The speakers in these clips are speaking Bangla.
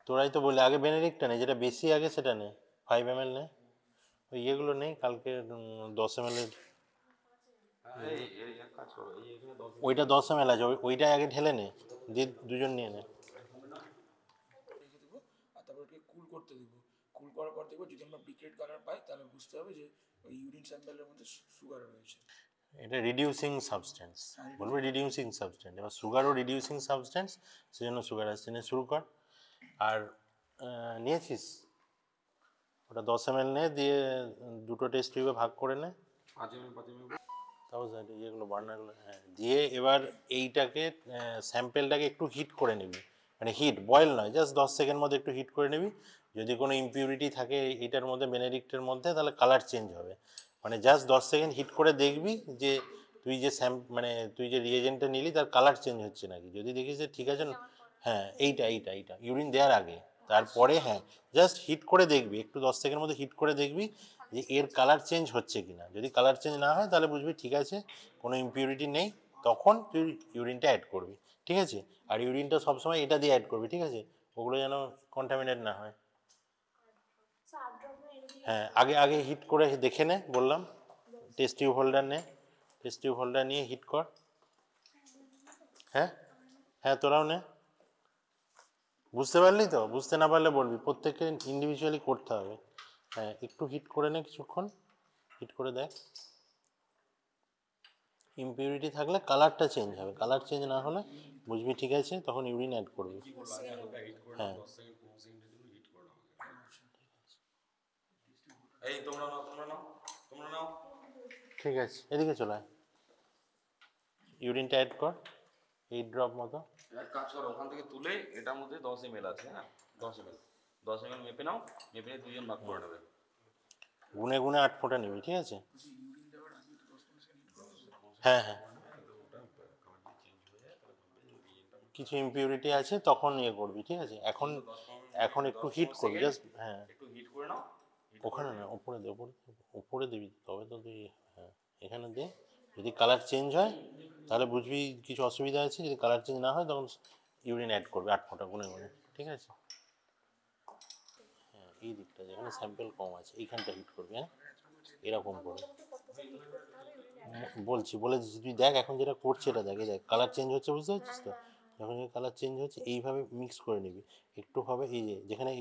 তোরাই তো বললি আগে বেনেডিক্টটা নে, যেটা বেশি আগে সেটা নে, 5 ml নে। ওই ইয়েগুলো নেই কালকে 10 ml এর, ওইটা 10 ml আছে, ওইটা আগে ঢেলে নে, দিয়ে দুজন নিয়ে নে। রেখে দেবো আর তারপর ওটাকে কুল করতে দেবো। কুল করার পর দেখবো যদি আমরা বিক্রেট কালার পাই তাহলে বুঝতে হবে যে ওই ইউরিন স্যাম্পেলের মধ্যে সুগার রয়েছে। এটা রিডিউসিং সাবস্টেন্স, বলবে রিডিউসিং সাবস্টেন্স, এবার সুগারও রিডিউসিং সাবস্টেন্স, সেজন্য সুগার আসছে। নিয়ে শুরু কর। আর নিয়েছিস ওটা 10 ml নে, দিয়ে দুটো টেস্ট টিউবে ভাগ করে নে, 5 ml তাও ইয়েগুলো বার্নারগুলো, হ্যাঁ। দিয়ে এবার এইটাকে স্যাম্পেলটাকে একটু হিট করে নিবি, মানে হিট বয়েল নয়, জাস্ট 10 সেকেন্ড মধ্যে একটু হিট করে নিবি। যদি কোনো ইমপিউরিটি থাকে এইটার মধ্যে, বেনেডিক্টের মধ্যে, তাহলে কালার চেঞ্জ হবে। মানে জাস্ট 10 সেকেন্ড হিট করে দেখবি যে তুই যে মানে তুই যে রিয়েজেন্টটা নিলি তার কালার চেঞ্জ হচ্ছে নাকি। যদি দেখিস যে ঠিক আছে, হ্যাঁ এইটা ইউরিন দেওয়ার আগে, তারপরে হ্যাঁ জাস্ট হিট করে দেখবি, একটু 10 সেকেন্ডের মধ্যে হিট করে দেখবি যে এর কালার চেঞ্জ হচ্ছে কিনা। যদি কালার চেঞ্জ না হয় তাহলে বুঝবি ঠিক আছে, কোনো ইমপিউরিটি নেই, তখন তুই ইউরিনটা অ্যাড করবি, ঠিক আছে। আর ইউরিনটা সবসময় এটা দিয়ে অ্যাড করবি, ঠিক আছে, ওগুলো যেন কন্টামিনেট না হয়। হ্যাঁ, আগে হিট করে দেখে নে, বললাম টেস্ট টিউব হোল্ডার নে, টেস্ট টিউব হোল্ডার নিয়ে হিট কর। হ্যাঁ হ্যাঁ, তোরাও নে। বুঝতে পারলি তো? বুঝতে না পারলে বলবি, প্রত্যেককে ইন্ডিভিজুয়ালি করতে হবে। হ্যাঁ, একটু হিট করে নে, কিছুক্ষণ হিট করে দেখ। ইমপিউরিটি থাকলে কালারটা চেঞ্জ হবে, কালার চেঞ্জ না হলে বুঝবি ঠিক আছে, তখন ইউরিন অ্যাড করবি। হ্যাঁ, এই তোমরা নাও। ঠিক আছে, এদিকে চলে আয়। ইউরিনটা অ্যাড কর 8 ড্রপ মতো। এক কাজ করো, ওখান থেকে তুলে এটার মধ্যে 10 ml আছে, হ্যাঁ 10 ml মেপে নাও, মেপে নিয়ে দুজন ভাগ করে নেবে। গুনে গুনে 8 ফোঁটা নিবি, ঠিক আছে। ইউরিন দেওয়ার আগে তো 10-15 সেকেন্ড হিট করবো। হ্যাঁ হ্যাঁ, কিছু ইমপিউরিটি আছে তখন ইয়ে করবি, ঠিক আছে। এখন একটু হিট করবি জাস্ট, হ্যাঁ একটু হিট করে নাও। ওখানে না, উপরে দে, উপরে দিবি, তবে তো তুই, হ্যাঁ এখানে দে। যদি কালার চেঞ্জ হয় তাহলে বুঝবি কিছু অসুবিধা আছে, যদি কালার চেঞ্জ না হয় তখন ইউরিন অ্যাড করবে 8 ফোঁটা গুনে গুনে, ঠিক আছে। হ্যাঁ, এই দিকটা যেখানে স্যাম্পেল কম আছে এইখানটা হিট করবি, হ্যাঁ এরকম করে বলে দিচ্ছি। তুই দেখ এখন যেটা করছে এটা দেখ, দেখ কালার চেঞ্জ হচ্ছে, বুঝতে পারছিস তো? যখন কালার চেঞ্জ হচ্ছে এইভাবে মিক্স করে নিবি, একটু হবে এই যে যেখানে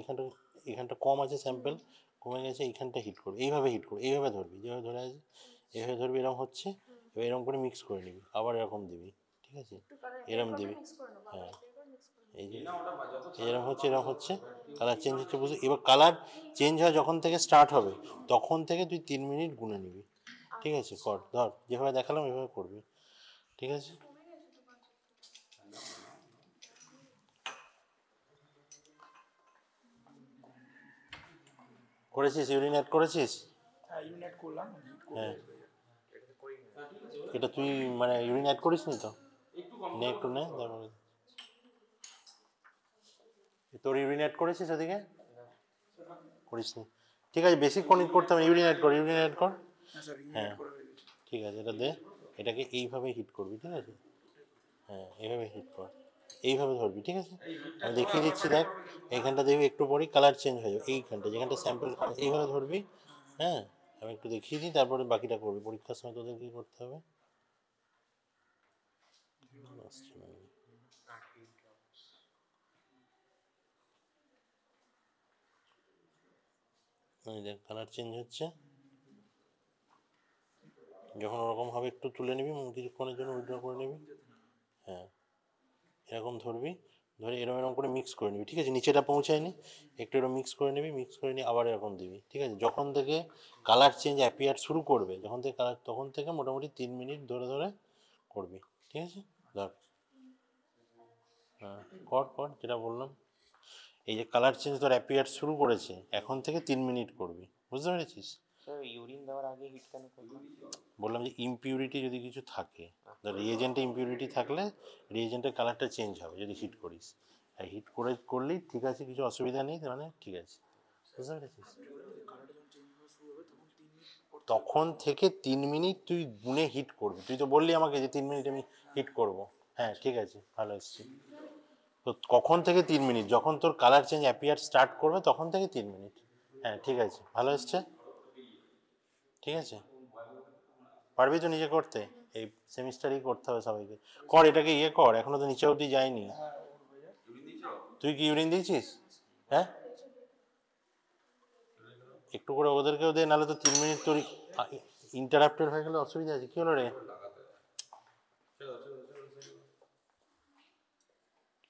এখানটা কম আছে, স্যাম্পেল কমে গেছে, এইখানটা হিট করবি, এইভাবে হিট করবি, এইভাবে ধরবি, যেভাবে ধরে আছে এইভাবে ধরবি, এরকম হচ্ছে, এবার এরকম করে মিক্স করে নিবি, আবার এরকম দিবি, ঠিক আছে, এরকম দিবি। হ্যাঁ, এই যে এরকম হচ্ছে কালার চেঞ্জ হচ্ছে, বুঝলি? এবার কালার চেঞ্জ হয় যখন থেকে স্টার্ট হবে, তখন থেকে তুই 3 মিনিট গুনে নিবি, ঠিক আছে। কর, ধর যেভাবে দেখালাম এভাবে করবি, ঠিক আছে। করেছিস? ইউরিন অ্যাড করেছিস? হ্যাঁ, ইউরিন অ্যাড করলাম। হ্যাঁ, এটা তুই মানে ইউরিন অ্যাড করিস নি তো? নে একটু নে, তারপরে তোর ইউরিন অ্যাড করেছিস ওদিকে? করিস নি, ঠিক আছে। বেশিক্ষণ করতে হবে, ইউরিন অ্যাড কর, ইউরিন অ্যাড কর। হ্যাঁ স্যার, ইউরিন হ্যাঁ অ্যাড করা হয়ে গেছে। ঠিক আছে, এটা দে, এটাকে এইভাবে হিট করবি, ঠিক আছে। হ্যাঁ, এইভাবে হিট কর, এইভাবে ধরবি, ঠিক আছে। আমি দেখিয়ে দিচ্ছি, দেখ এইখানটা দেখবি একটু পরেই কালার চেঞ্জ হয়ে যাবে, এইখানটা যেখানটা স্যাম্পল, এইভাবে ধরবি। হ্যাঁ, আমি একটু দেখিয়ে দিই, তারপরে বাকিটা করবি। পরীক্ষার সময় তোদের কী করতে হবে? দেখ কালার চেঞ্জ হচ্ছে, যখন ওরকম হবে একটু তুলে নিবি, কিছুক্ষণের জন্য উইথড্র করে নিবি। হ্যাঁ, এরকম ধরবি, ধরে এরকম করে মিক্স করে নিবি, ঠিক আছে। নিচেটা পৌঁছায়নি, একটু এরকম মিক্স করে নিবি, মিক্স করে নিয়ে আবার এরকম দিবি, ঠিক আছে। যখন থেকে কালার চেঞ্জ অ্যাপিয়ার শুরু করবে, যখন থেকে কালার, তখন থেকে মোটামুটি 3 মিনিট ধরে ধরে করবি, ঠিক আছে। ধর, হ্যাঁ কর যেটা বললাম। এই যে কালার চেঞ্জ তোর অ্যাপিয়ার শুরু করেছে, এখন থেকে 3 মিনিট করবি, বুঝতে পেরেছিস? স্যার ইউরিন দেওয়ার আগে হিট কেন করলাম? বললাম যে ইমপিউরিটি যদি কিছু থাকে, রিএজেন্টে ইমপিউরিটি থাকলে রিএজেন্টের কালারটা চেঞ্জ হবে যদি হিট করিস। আর হিট করলেই ঠিক আছে, কিছু অসুবিধা নেই, মানে ঠিক আছে, বুঝতে পেরেছিস? কালারটা যখন চেঞ্জ হওয়া শুরু হবে তখন 3 মিনিট পর তখন থেকে 3 মিনিট তুই গুনে হিট করবি। তুই তো বললি আমাকে যে 3 মিনিট আমি হিট করব। হ্যাঁ ঠিক আছে, ভালো এসছি। তো কখন থেকে 3 মিনিট, যখন তোর কালার চেঞ্জ অ্যাপিয়ার স্টার্ট করবে তখন থেকে 3 মিনিট। হ্যাঁ ঠিক আছে, ভালো এসছে, ঠিক আছে। পারবি তো নিজে করতে? এই সেমিস্টারই করতে হবে সবাইকে। কর এটাকে, ইয়ে কর, এখনো তো নিচে অবধি যায়নি। তুই কি ইউরিন দিয়েছিস? হ্যাঁ, একটু করে ওদেরকেও দে, নাহলে তো 3 মিনিট তোর ইন্টারাপ্টেড হয়ে গেলে অসুবিধা আছে। কি হলো রে,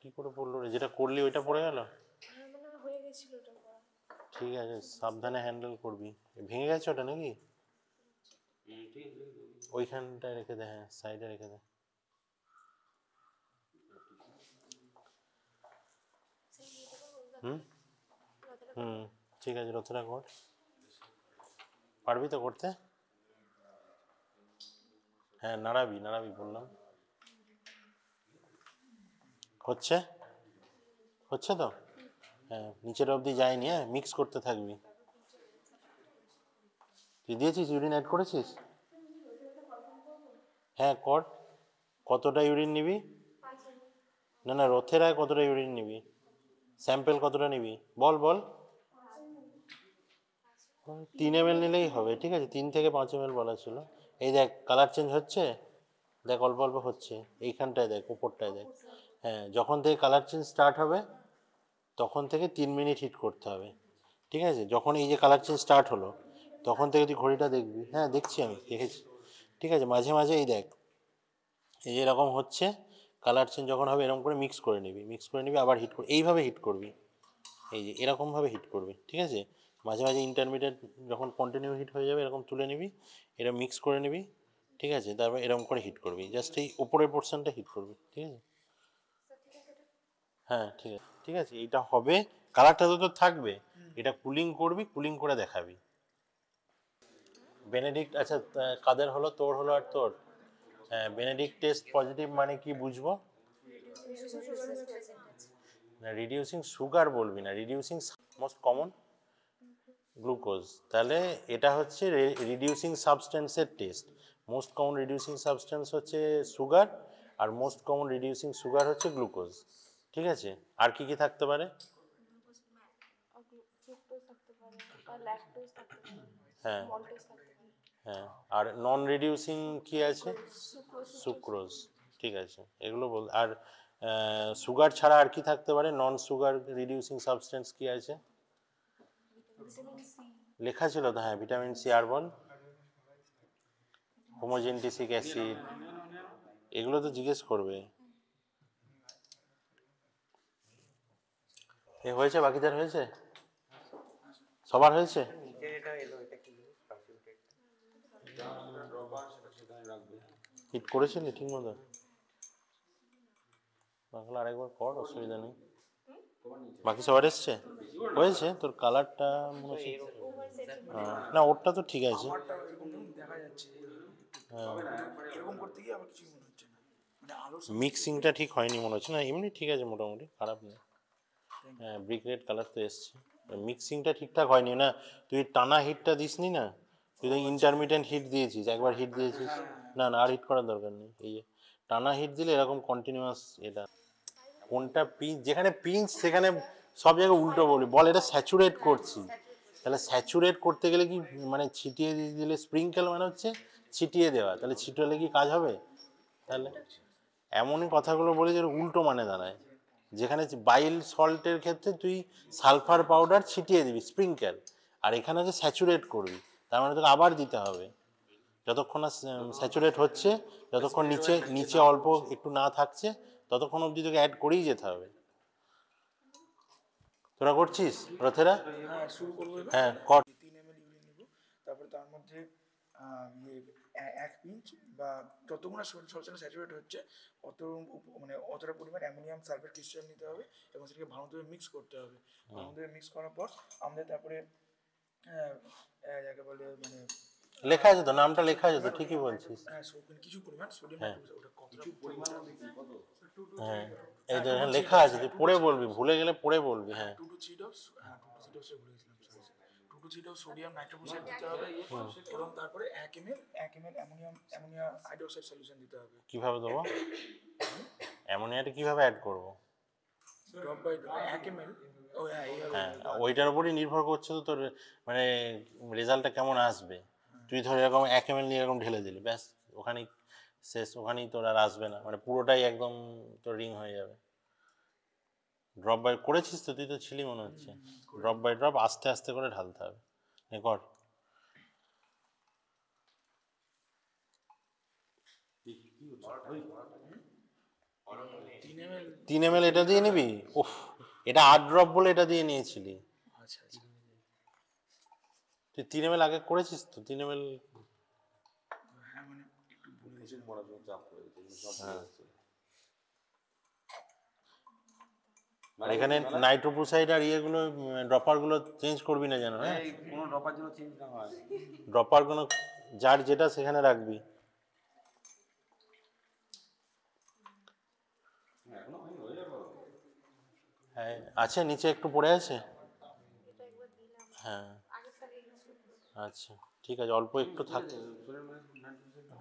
কি করে পড়লো রে? যেটা করলি ওইটা পড়ে গেল? হয়ে গেছিল ওটা করা। ঠিক আছে, সাবধানে হ্যান্ডেল করবি। ভেঙে গেছে ওটা নাকি? ওইখানটায় রেখে দে, হ্যাঁ সাইডে রেখে দে। হুম হুম ঠিক আছে, রথটা কর। পারবি তো করতে? হ্যাঁ নাড়াবি নাড়াবি বললাম। হচ্ছে হচ্ছে তো? হ্যাঁ নিচের অবধি যায়নি, হ্যাঁ মিক্স করতে থাকবি। তুই দিয়েছিস, ইউরিন অ্যাড করেছিস? হ্যাঁ কর। কতটা ইউরিন নিবি? না না, রথের আয় কতটা ইউরিন নিবি? স্যাম্পেল কতটা নিবি বল বল। 3 ml নিলেই হবে, ঠিক আছে, 3 থেকে 5 ml বলা ছিল। এই দেখ কালার চেঞ্জ হচ্ছে, দেখ অল্প অল্প হচ্ছে, এইখানটায় দেখ, উপরটায় দেখ। হ্যাঁ যখন থেকে কালার চেঞ্জ স্টার্ট হবে তখন থেকে 3 মিনিট হিট করতে হবে, ঠিক আছে। যখন এই যে কালার চেঞ্জ স্টার্ট হলো তখন থেকে তুই ঘড়িটা দেখবি। হ্যাঁ দেখছি, আমি দেখেছি, ঠিক আছে। মাঝে মাঝে এই দেখ, এই যে এরকম হচ্ছে, কালার চেঞ্জ যখন হবে এরকম করে মিক্স করে নিবি, মিক্স করে নিবি, আবার হিট করবি, এইভাবে হিট করবি, এই যে এরকমভাবে হিট করবি, ঠিক আছে। মাঝে মাঝে ইন্টারমিডিয়েট যখন কন্টিনিউ হিট হয়ে যাবে এরকম তুলে নিবি, এরকম মিক্স করে নিবি, ঠিক আছে, তারপর এরকম করে হিট করবি, জাস্ট এই উপরের পোর্শনটা হিট করবি, ঠিক আছে। হ্যাঁ ঠিক আছে, ঠিক আছে, এইটা হবে, কালারটা তো তোর থাকবে, এটা কুলিং করবি, কুলিং করে দেখাবি। বেনেডিক্ট, আচ্ছা কাদের হলো, তোর হলো আর তোর? হ্যাঁ বেনেডিক্ট টেস্ট পজিটিভ মানে কি বুঝবো? না রিডিউসিং সুগার বলবি না, রিডিউসিং মোস্ট কমন গ্লুকোজ। তাহলে এটা হচ্ছে রিডিউসিং সাবস্টেন্সের test. Most common reducing substance হচ্ছে সুগার, আর মোস্ট কমন রিডিউসিং সুগার হচ্ছে গ্লুকোজ, ঠিক আছে। আর কি কি থাকতে পারে? হ্যাঁ হ্যাঁ, আর নন রিডিউসিং কি আছে? সুক্রোজ, ঠিক আছে, এগুলো বল। আর সুগার ছাড়া আর কি থাকতে পারে? নন সুগার রিডিউসিং সাবস্টেন্স কি আছে? লেখা ছিল তো, হ্যাঁ ভিটামিন সি, আর বল। হোমোজেন্টিসিক অ্যাসিড, এগুলো তো জিজ্ঞেস করবে। এ হয়েছে, বাকিদের হয়েছে, সবার হয়েছে? হিট করেছিলি ঠিক মতো? বাংলা আরেকবার কর, অসুবিধা নেই। বাকি সবার এসছে? হয়েছে, তোর কালারটা মনে হচ্ছে না, ওরটা তো ঠিক আছে। আমারটা এরকম দেখা যাচ্ছে, এরকম করতে গিয়ে আবার কিছুই মনে হচ্ছে না, মানে আলোর মিক্সিংটা ঠিক হয়নি মনে হচ্ছে, না এমনি ঠিক আছে, মোটামুটি খারাপ নেই। হ্যাঁ ব্রিক রেড কালার তো এসছে, মিক্সিংটা ঠিকঠাক হয়নি না, তুই টানা হিটটা দিসনি না, তুই তো ইন্টারমিডিয়েন্ট হিট দিয়েছিস, একবার হিট দিয়েছিস। না না আর হিট করার দরকার নেই, এই যে টানা হিট দিলে এরকম কন্টিনিউয়াস। এটা কোনটা পিঞ্চ, যেখানে পিঞ্চ সেখানে সব জায়গায় উল্টো বলি, বল এটা স্যাচুরেট করছি। তাহলে স্যাচুরেট করতে গেলে কি মানে ছিটিয়ে দিয়ে দিলে, স্প্রিঙ্কেল মানে হচ্ছে ছিটিয়ে দেওয়া, তাহলে ছিটালে কি কাজ হবে? তাহলে এমনই কথাগুলো বলে যে উল্টো মানে দাঁড়ায়। যেখানে বাইল সল্টের ক্ষেত্রে তুই সালফার পাউডার ছিটিয়ে দিবি, স্প্রিঙ্কেল, আর এখানে হচ্ছে স্যাচুরেট করবি, তার মানে তোকে আবার দিতে হবে। যতক্ষণ না স্যাচুরেট হচ্ছে, যতক্ষণ নিচে নিচে অল্প একটু না থাকছে, ততক্ষণ অবধি তোকে অ্যাড করেই যেতে হবে। তোরা করছিস রথেরা? হ্যাঁ শুরু করবো এবার। হ্যাঁ কর। 3 ml ইউরিন নেব, তারপরে তার মধ্যে 1 পিঞ্চ বা যতগুলো সলসেশন স্যাচুরেট হচ্ছে অত মানে অতটা পরিমাণ অ্যামোনিয়াম সালফেট ক্রিস্টাল নিতে হবে এবং সেটাকে ভালোভাবে মিক্স করতে হবে। ভালোভাবে মিক্স করার পর আমাদের তারপরে যাকে বলে মানে লেখা আছে তো, নামটা লেখা আছে তো, ঠিকই বলছিস। কিছু পরিমাণ সোডিয়াম ওটা কতটা পরিমাণ হ্যাঁ এই যে লেখা আছে, তুই পড়ে বলবি, ভুলে গেলে পড়ে বলবি। হ্যাঁ 2 to 3 ডোজ, 2 to 3 ডোজে বলেছিলাম, 2 to 3 ডোজ সোডিয়াম নাইট্রোফোসেট দিতে হবে এবং তারপরে 1 ml অ্যামোনিয়া হাইড্রোক্সাইড সলিউশন দিতে হবে। কিভাবে দেবো? অ্যামোনিয়াটা কিভাবে অ্যাড করবো? Drop by drop 1 ml। ও হ্যাঁ এইভাবে হ্যাঁ ওইটার উপরই নির্ভর করছে তো তোর মানে রেজাল্টটা কেমন আসবে। তুই ধর এরকম 1 ml নিয়ে এরকম ঢেলে দিলি, ব্যাস ওখানেই শেষ, ওখানেই তোর আর আসবে না, মানে পুরোটাই একদম তোর রিং হয়ে যাবে। ড্রপ বাই করেছিস তো, তুই তো ছিলি মনে হচ্ছে। ড্রপ বাই ড্রপ আস্তে আস্তে করে ঢালতে হবে। কর। 3 ml। 3 ml এটা দিয়ে নিবি? উফ, এটা 8 ড্রপ বলে এটা দিয়ে নিয়েছিলি। আচ্ছা আচ্ছা। তুই 3 ml আগে করেছিস তো? 3 ml হ্যাঁ মানে একটু ভুলে গেছি। পড়াশোনার চাপ পড়ে গেছে, সব ভুলে যাচ্ছে। আর এখানে নাইট্রোপোসাইড আর ইয়েগুলো ড্রপারগুলো চেঞ্জ করবি না যেন, হ্যাঁ? এই কোনো ড্রপার জন্য চেঞ্জ না হয়। ড্রপারগুলো যার যেটা সেখানে রাখবি। এখনো হয়ে যাবে। হ্যাঁ আছে, নিচে একটু পড়ে আছে। এটা একবার দিলাম, হ্যাঁ আগেরটাকে ইউজ করছি। আচ্ছা ঠিক আছে, অল্প একটু থাক।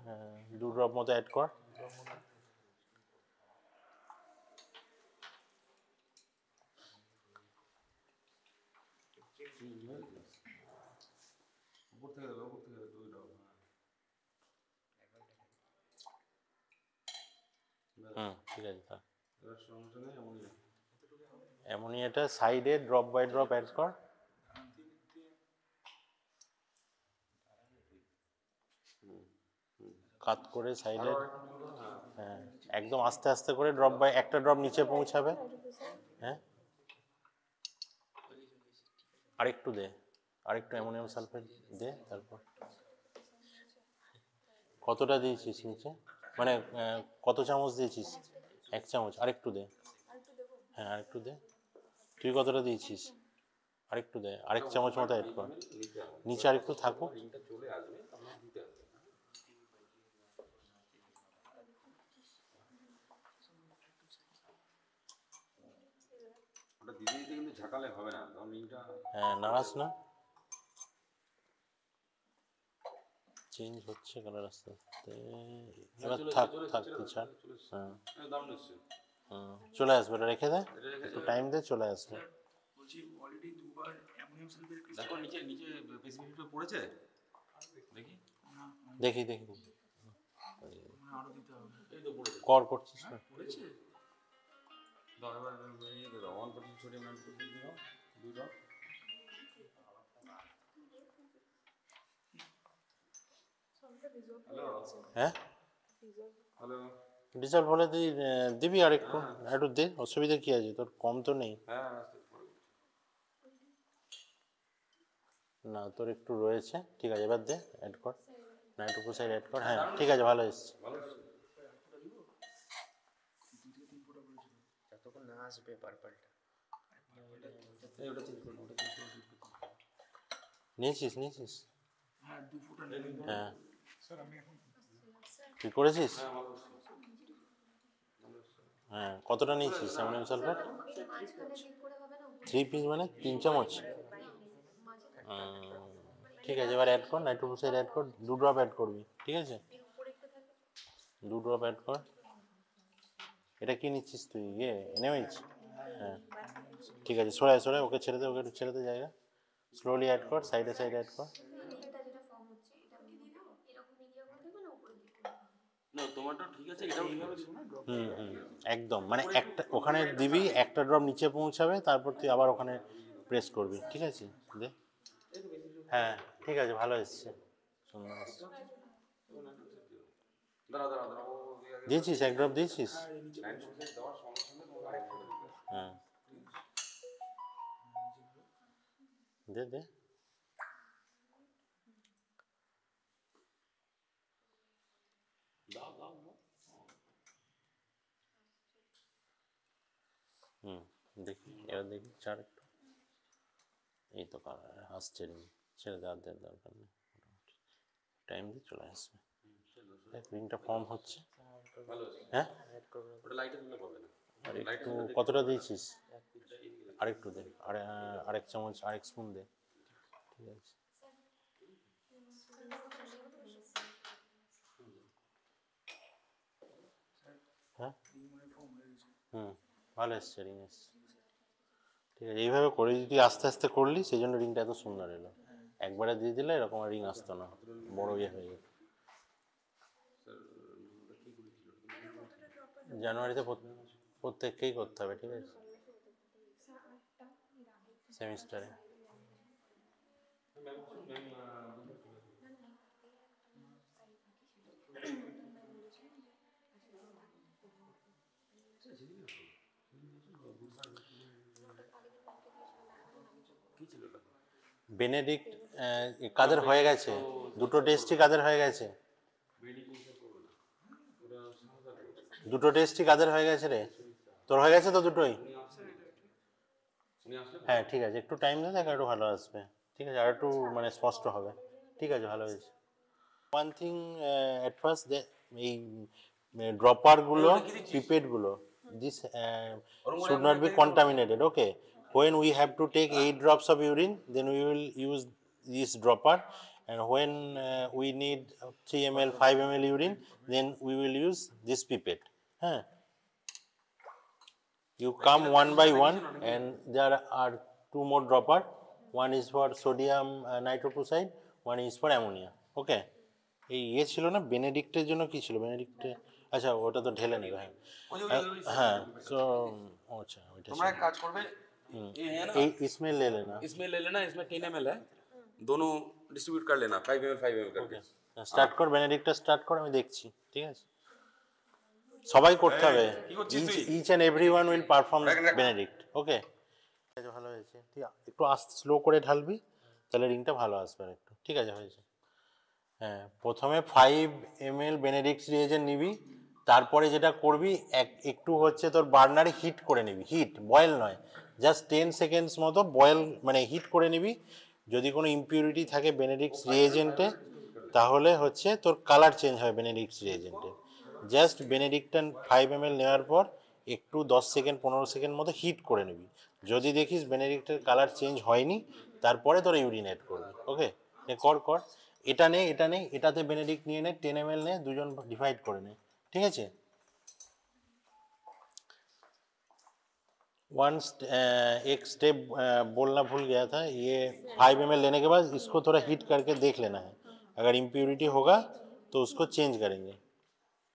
হ্যাঁ 2 ড্রপ মতো অ্যাড কর। উপর থেকে দেবে, উপর থেকে দেবে, 2 ড্রপ। ঠিক আছে থাক। এবার সমস্যা নেই, এমনই অ্যামোনিয়াটা সাইডে ড্রপ বাই ড্রপ অ্যাড কর। কাট করে সাইডে, হ্যাঁ একদম আস্তে আস্তে করে ড্রপ বাই একটা ড্রপ নিচে পৌঁছাবে। হ্যাঁ আরেকটু দে, আরেকটু অ্যামোনিয়াম সালফেট দে। তারপর কতটা দিয়েছিস নিচে, মানে কত চামচ দিয়েছিস? 1 চামচ। আরেকটু দে। হ্যাঁ আরেকটু দে। তুই কতটা দিয়েছিস? আরেকটু দে, 1 চামচ মতো অ্যাড কর। নিচে আরেকটু থাকুক। রিংটা চলে আসবে, তখন দিতে হবে। ওটা দিতে দিতে কিন্তু ঝাঁকালে হবে না, তখন রিংটা হ্যাঁ নাড়াস না, চেঞ্জ হচ্ছে কালার আস্তে আস্তে। এবার থাক থাক তুই ছাড়। হ্যাঁ দারুণ এসছে। চলে আসবে, এটা রেখে দে, একটু টাইম দে, চলে আসবে। বলছি অলরেডি 2 বার অ্যামোনিয়াম সালফেট দেখো নিচে নিচে পেসিফিকটা পড়েছে, দেখি। দেখি দেখি আরো দিতে হবে। এই তো পড়েছে। কর, করছিস না? পড়েছে? দাও এবার ইয়ে দিয়ে দাও, 1% সোডিয়াম 90% দিয়ে দাও, 2 ড্রপ। হ্যালো হ্যাঁ হ্যালো। ডিজলভ হলে দিবি আর একটু, একটু দে, অসুবিধা কি আছে তোর? কম তো নেই হ্যাঁ না, তোর একটু রয়েছে। ঠিক আছে এবার দে, অ্যাড কর, নাইট্রোপোসাইড অ্যাড কর। হ্যাঁ ঠিক আছে, ভালো এসছে। ভালো এসছে। যতক্ষণ না আসবে পার্পলটা। এই ওটা চেঞ্জ করুন, ওটা চেঞ্জ করুন। নিয়েছিস নিয়েছিস? হ্যাঁ 2 ফুটা হ্যাঁ স্যার আমি এখন তুই করেছিস? হ্যাঁ ভালো এসছে। হ্যাঁ কতটা নিয়েছিস অ্যামোনিয়াম সালফেট? এটা মাঝখানে দিক করে হবে না, 3 পিস মানে 3 চামচ। ঠিক আছে এবার অ্যাড কর, নাইট্রোপোসাইড অ্যাড কর, 2 ড্রপ অ্যাড করবি, ঠিক আছে? উপরে একটু থাকে। 2 ড্রপ অ্যাড কর। এটা কি নিচ্ছিস তুই? ইয়ে এনএমএইচ? হ্যাঁ ঠিক আছে, সরাই সরাই, ওকে ছেড়ে দে, ওকে একটু ছেড়ে দে জায়গা। স্লোলি অ্যাড কর, সাইডে সাইডে অ্যাড কর। এটা যেটা ফর্ম হচ্ছে এটা কি দিয়ে দেবো, এরকম মিডিয়া করে দেবো না উপরে দিক করে? না তোমারটা ঠিক আছে, এটাও ঠিক আছে। একদম মানে একটা ওখানে দিবি, একটা ড্রপ নিচে পৌঁছাবে, তারপর তুই আবার ওখানে প্রেস করবি, ঠিক আছে? দে। হ্যাঁ ঠিক আছে, ভালো এসছে, সুন্দর এসছে। দাঁড়া দাঁড়া দাঁড়া, ও দিয়েছিস? 1 ড্রপ দিয়েছিস? 9% দেওয়ার সঙ্গে সঙ্গে তোমার আরেকটা দিতে হবে। হ্যাঁ দে দে। দাও দাও দাও। দেখি এবার দেখি, চার একটু। এই তো কালার আসছে, রিং ছেড়ে দেওয়ার দরকার নেই, টাইম দিয়ে চলে আসবে। দেখ রিংটা ফর্ম হচ্ছে। ভালো এসছে। হ্যাঁ ওটা লাইটে দিলে পাবে না। আর একটু, কতটা দিয়েছিস? আরেকটু দে, আরেক চামচ, আরেক স্পুন দে, ঠিক আছে? হ্যাঁ ভালো এসছে, রিং এসছে। ঠিক আছে, এইভাবে করে যদি আস্তে আস্তে করলি সেই জন্য রিংটা এত সুন্দর এলো। একবারে দিয়ে দিলে এরকম আর রিং আসতো না, বড় ইয়ে হয়ে যেত। জানুয়ারিতে প্রত্যেককেই করতে হবে, ঠিক আছে, সেমিস্টারে। বেনেডিক্ট কাদের হয়ে গেছে, দুটো টেস্টই কাদের হয়ে গেছে, দুটো টেস্টই কাদের হয়ে গেছে রে? তোর হয়ে গেছে তো দুটোই? হ্যাঁ ঠিক আছে, একটু টাইম দে, দেখ একটু ভালো আসবে। ঠিক আছে, আর একটু মানে স্পষ্ট হবে। ঠিক আছে, ভালো হয়েছে। ওয়ান থিং অ্যাট ফার্স্ট, এই ড্রপারগুলো, পিপেটগুলো, this should not be contaminated, okay? When we have to take 8 drops of urine, then we will use this dropper, and when we need 3 ml 5 ml urine, then we will use this pipette. Huh? You come one by one, and there are 2 more dropper. One is for sodium nitroprusside, one is for ammonia. Okay? এই ইয়ে ছিল না বেনেডিক্টের জন্য, কি ছিল বেনেডিক্টে? আচ্ছা ওটা তো ঢেলে নেবে। হ্যাঁ তো আচ্ছা ওইটা তোমরা এক কাজ করবে, ये है ना, इसमें ले लेना, इसमें ले लेना, इसमें 10 ml है, दोनों डिस्ट्रीब्यूट कर लेना 5 ml 5 ml करके। স্টার্ট কর, বেনেডিক্টটা স্টার্ট কর, আমি দেখছি। ঠিক আছে, সবাই করতে হবে, each and every one will perform Benedict. Okay, ভালো হয়েছে। তুই একটু আস্তে স্লো করে ঢালবি, তাহলে রিংটা ভালো আসবে আর একটু। ঠিক আছে, হয়েছে। হ্যাঁ, প্রথমে 5 ml বেনেডিক্ট রিয়েজেন্ট নিবি, তারপরে যেটা করবি একটু হচ্ছে তোর বার্নারে হিট করে নিবি, হিট বয়েল নয়, জাস্ট 10 সেকেন্ডস মতো বয়েল মানে হিট করে নিবি। যদি কোনো ইমপিউরিটি থাকে বেনেডিক্ট রিয়েজেন্টে, তাহলে হচ্ছে তোর কালার চেঞ্জ হয় বেনেডিক্ট রিয়েজেন্টে। জাস্ট বেনেডিক্টটা 5 ml নেওয়ার পর একটু 10 সেকেন্ড 15 সেকেন্ড মতো হিট করে নিবি। যদি দেখিস বেনেডিক্টের কালার চেঞ্জ হয়নি, তারপরে তোর ইউরিন অ্যাড করবি। ওকে, কর এটা নে, এটাতে বেনেডিক্ট নিয়ে নে, 10 ml নে, দুজন ডিভাইড করে নে। ठीक है। एक स्टेप बोलना भूल गया था, ये 5 ml लेने के बाद इसको थोड़ा हीट करके देख लेना है, अगर इम्प्योरिटी होगा तो उसको चेंज करेंगे।